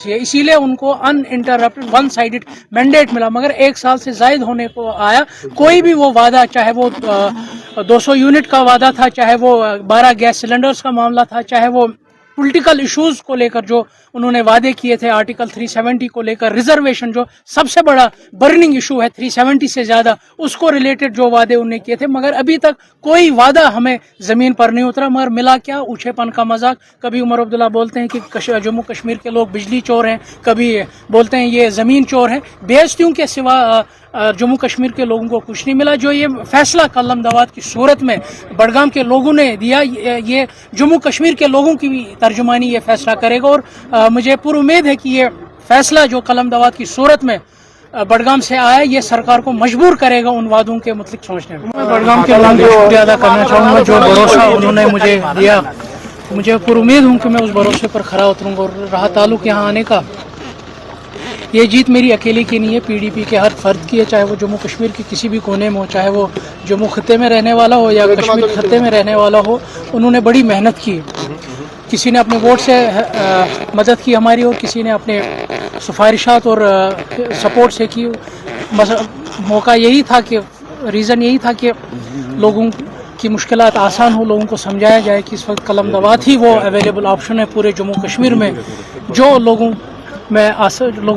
इसीलिए उनको uninterrupted one sided mandate मिला, मगर 1 साल से जायद होने को आया। कोई भी वो वादा, चाहे वो 200 यूनिट का वादा था, चाहे वो 12 गैस सिलेंडर्स का मामला था, चाहे वो पॉलिटिकल इश्यूज को लेकर जो उन्होंने वादे किए थे, आर्टिकल 370 को लेकर रिजर्वेशन जो सबसे बड़ा बर्निंग इशू है 370 से ज्यादा, उसको रिलेटेड जो वादे उन्होंने किए थे, मगर अभी तक कोई वादा हमें जमीन पर नहीं उतरा। मगर मिला क्या? ऊंचेपन का मजाक। कभी उमर अब्दुल्ला बोलते हैं कि जम्मू कश्मीर के लोग बिजली चोर हैं, कभी बोलते हैं ये जमीन चोर हैं। बेइज्जतियों के सिवा जम्मू कश्मीर के लोगों को कुछ नहीं मिला। जो ये फैसला कलम दवात की सूरत में बडगाम के लोगों ने दिया, ये जम्मू कश्मीर के लोगों की भी तर्जुमानी ये फैसला करेगा। और मुझे पूरी उम्मीद है कि ये फैसला जो कलम दवात की सूरत में बडगाम से आया, ये सरकार को मजबूर करेगा उन वादों के मुतलिक सोचने में। मैं बडगाम के लोगों को शुक्रिया अदा करना चाहूँगा, जो भरोसा उन्होंने मुझे दिया। मुझे पूरी उम्मीद हूँ कि मैं उस भरोसे पर खरा उतरूँगा। और रहा ताल्लुक यहाँ आने का, ये जीत मेरी अकेले की नहीं है, पीडीपी के हर फर्द की है, चाहे वो जम्मू कश्मीर के किसी भी कोने में हो, चाहे वो जम्मू खत्ते में रहने वाला हो या कश्मीर खत्ते में रहने वाला हो। उन्होंने बड़ी मेहनत की। किसी ने अपने वोट से मदद की हमारी, और किसी ने अपने सिफारिशात और सपोर्ट से की। मौका यही था कि रीज़न यही था कि लोगों की मुश्किलात आसान हो, लोगों को समझाया जाए कि इस वक्त कलम दवात ही वो अवेलेबल ऑप्शन है पूरे जम्मू कश्मीर में, जो लोगों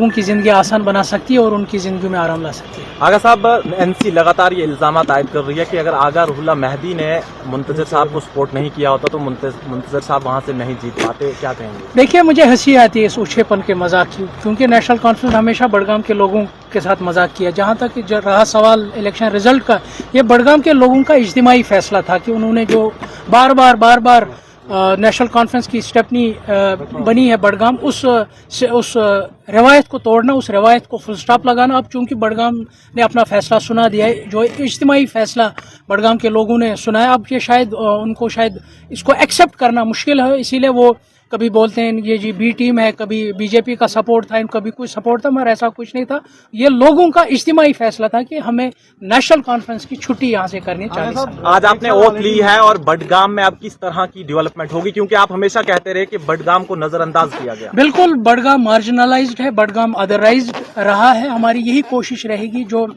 की ज़िंदगी आसान बना सकती है और उनकी ज़िंदगी में आराम ला सकती है। आगा साहब, एनसी लगातार ये इल्ज़ाम आयद कर रही है कि अगर आगा रुहुल्ला महदी ने मुंतज़िर साहब को सपोर्ट नहीं किया होता तो मुंतज़िर साहब वहाँ से नहीं जीत पाते। क्या कहेंगे? देखिए, मुझे हंसी आती है इस ऊंचेपन के मजाक की, क्योंकि नेशनल कॉन्फ्रेंस हमेशा बडगाम के लोगों के साथ मजाक किया। जहाँ तक रहा सवाल इलेक्शन रिजल्ट का, ये बडगाम के लोगों का इज्तिमाई फैसला था कि उन्होंने जो बार बार नेशनल कॉन्फ्रेंस की स्टेपनी बनी है बडगाम, उस रवायत को तोड़ना, उस रवायत को फुल स्टॉप लगाना। अब चूंकि बडगाम ने अपना फैसला सुना दिया है, जो इज्तिमाई फैसला बडगाम के लोगों ने सुनाया, अब ये शायद उनको शायद इसको एक्सेप्ट करना मुश्किल है। इसीलिए वो कभी बोलते हैं ये जी बी टीम है, कभी बीजेपी का सपोर्ट था, कभी कुछ सपोर्ट था, मगर ऐसा कुछ नहीं था। ये लोगों का इज्तिमाई फैसला था कि हमें नेशनल कॉन्फ्रेंस की छुट्टी यहाँ से करनी चाहिए। आज आपने ओथ ली है और बडगाम में अब किस तरह की डेवलपमेंट होगी, क्योंकि आप हमेशा कहते रहे कि बडगाम को नजरअंदाज किया गया। बिल्कुल, बडगाम मार्जिनलाइज्ड है, बडगाम अदरवाइज्ड रहा है। हमारी यही कोशिश रहेगी, जो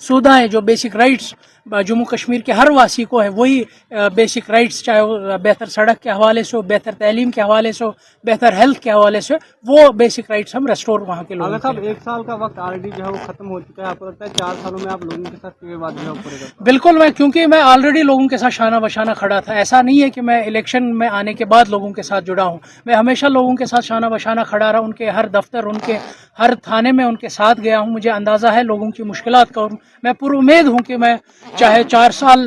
सुविधाएं, जो बेसिक राइट्स जम्मू कश्मीर के हर वासी को है, वही बेसिक राइट्स, चाहे वो बेहतर सड़क के हवाले से हो, बेहतर तालीम के हवाले से हो, बेहतर हेल्थ के हवाले से, वो बेसिक राइट्स हम रेस्टोर वहाँ के लोगों को। 1 साल का वक्त ऑलरेडी जो है वो खत्म हो चुका है, आपको लगता है 4 सालों में आप लोगों के साथ ये बात जो है? बिल्कुल, क्योंकि मैं ऑलरेडी लोगों के साथ शाना बशाना खड़ा था। ऐसा नहीं है कि मैं इलेक्शन में आने के बाद लोगों के साथ जुड़ा हूँ। मैं हमेशा लोगों के साथ शाना बशाना खड़ा रहा, उनके हर दफ्तर, उनके हर थाने में उनके साथ गया हूँ। मुझे अंदाजा है लोगों की मुश्किलात का, और मैं पूरी उम्मीद हूँ कि मैं चाहे 4 साल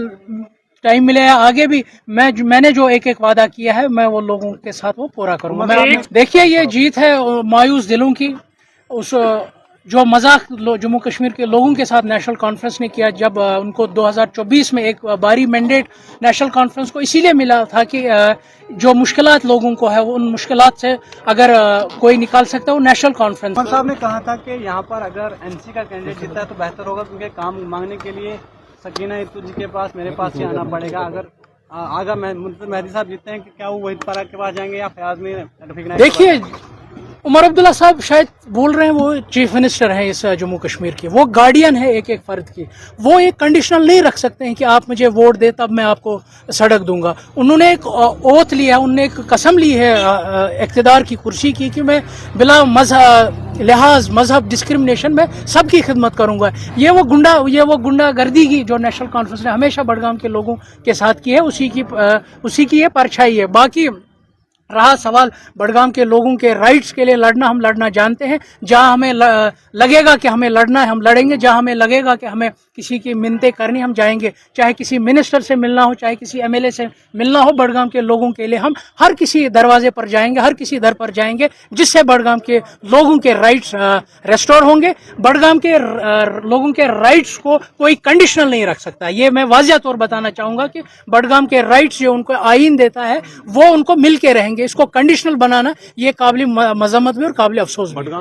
टाइम मिले या आगे भी, मैंने जो एक वादा किया है, मैं वो लोगों के साथ वो पूरा करूंगा। देखिए, ये जीत है मायूस दिलों की। उस जो मजाक जम्मू कश्मीर के लोगों के साथ नेशनल कॉन्फ्रेंस ने किया, जब उनको 2024 में एक बारी मैंडेट नेशनल कॉन्फ्रेंस को इसीलिए मिला था कि जो मुश्किलात लोगों को है, उन मुश्किलात से अगर कोई निकाल सकता है वो नेशनल कॉन्फ्रेंस। साहब ने कहा था कि यहाँ पर अगर एनसी का कैंडिडेट जीतता है तो बेहतर होगा, क्योंकि काम मांगने के लिए सकीना इत्तू जी के पास, मेरे पास ही आना पड़ेगा। अगर आगा मेहदी साहब जीतते हैं कि क्या वो वहीद पारा के पास जाएंगे या फयाज में रफीक नाइक? देखिए, उमर अब्दुल्ला साहब शायद बोल रहे हैं वो चीफ मिनिस्टर हैं इस जम्मू कश्मीर के, वो गार्डियन है एक फर्द की। वो एक कंडीशनल नहीं रख सकते हैं कि आप मुझे वोट दे तब मैं आपको सड़क दूंगा। उन्होंने एक ओथ लिया, उन्होंने एक कसम ली है इख्तिदार की कुर्सी की कि मैं बिला मजहब डिस्क्रिमिनेशन में सबकी खिदमत करूंगा। ये वो गुंडागर्दी की जो नेशनल कॉन्फ्रेंस ने हमेशा बडगाम के लोगों के साथ की है, उसी की ये परछाई है। बाकी रहा सवाल बडगाम के लोगों के राइट्स के लिए लड़ना, हम लड़ना जानते हैं। जहां हमें लगेगा कि हमें लड़ना है, हम लड़ेंगे। जहां हमें लगेगा कि हमें किसी की मिन्नतें करनी, हम जाएंगे। चाहे किसी मिनिस्टर से मिलना हो, चाहे किसी एमएलए से मिलना हो, बडगाम के लोगों के लिए हम हर किसी दरवाजे पर जाएंगे, हर किसी दर पर जाएंगे, जिससे बडगाम के लोगों के राइट्स रेस्टोर होंगे। बडगाम के लोगों के राइट्स को कोई कंडीशनल नहीं रख सकता। ये मैं वाज़िया तौर बताना चाहूंगा कि बडगाम के राइट्स जो उनको आईन देता है, वो उनको मिल के रहेंगे। इसको कंडीशनल बनाना ये काबिल मजम्मत भी और काबिल अफसोस भी।